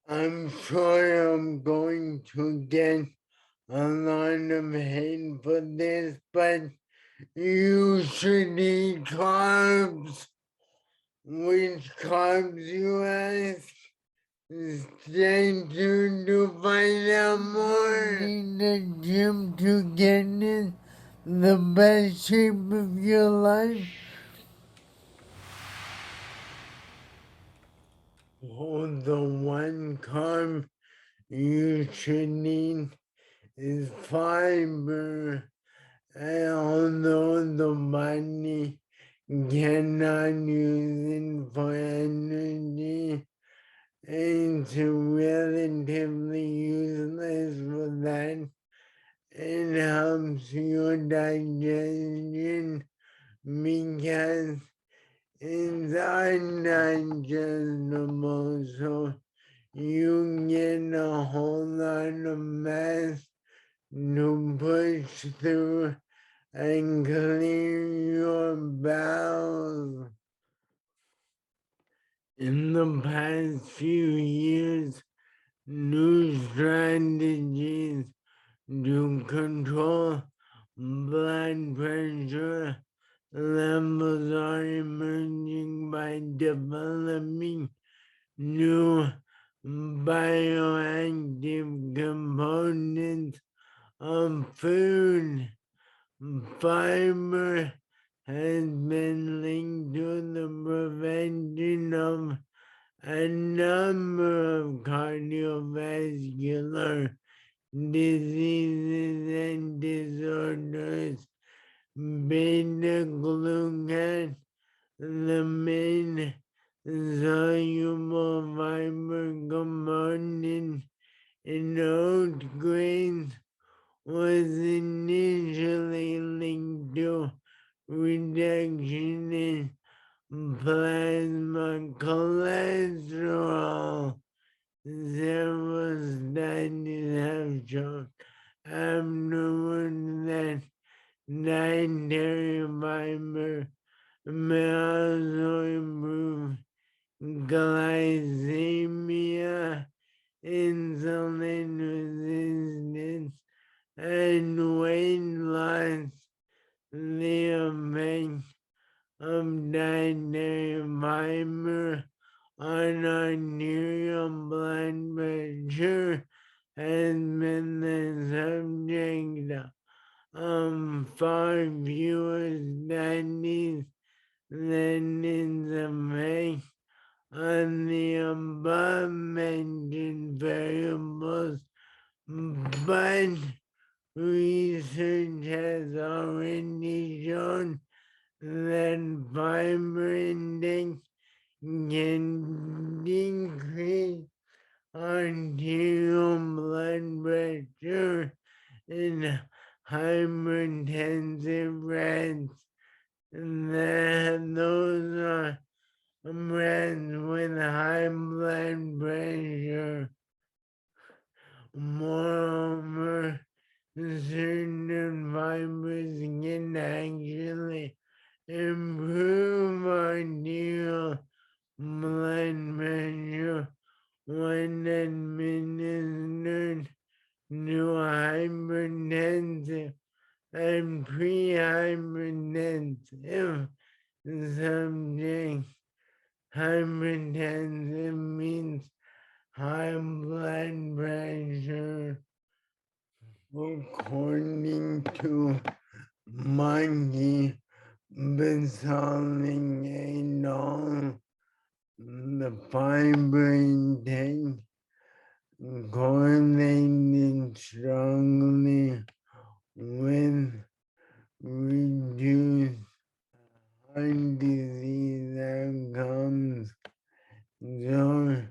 I'm sure I'm going to get a lot of hate for this, but you should eat carbs. Which carbs, you ask? Stay tuned to find out more. In the gym to get in the best shape of your life. Oh, the one carb you should need is fiber. And although the body cannot use it for energy, it's relatively useless for that. It helps your digestion because it's undigestible, so you get a whole lot of mass to push through and clear your bowels. In the past few years, new strategies to control blood pressure levels are emerging by developing new bioactive components of food. Fiber has been linked to the prevention of a number of cardiovascular diseases and disorders. Beta-glucan, the main soluble fiber component in oat grains, was initially linked to reduction in plasma cholesterol. Several studies have shown afterwards that dietary fiber may also improve glycemia, insulin resistance, and weight loss. The effect of dietary fiber on arterial blood pressure has been the subject of far fewer studies than its effect on the above mentioned variables, but research has already shown that fiber intake can decrease arterial blood pressure in hypertensive rats. Those are rats with high blood pressure. Moreover, certain fibers can actually improve arterial blood pressure when administered to hypertensive and pre-hypertensive subjects. Hypertensive means high blood pressure. According to Monkey Basaling et al., the fiber intake correlated strongly with reduced heart disease outcomes. So,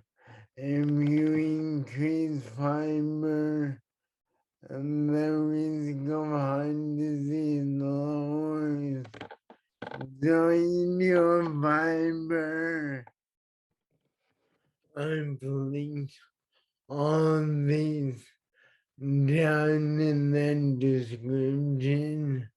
if you increase fiber, the risk of heart disease lowers. So eat your fiber. I've linked all these down in the description.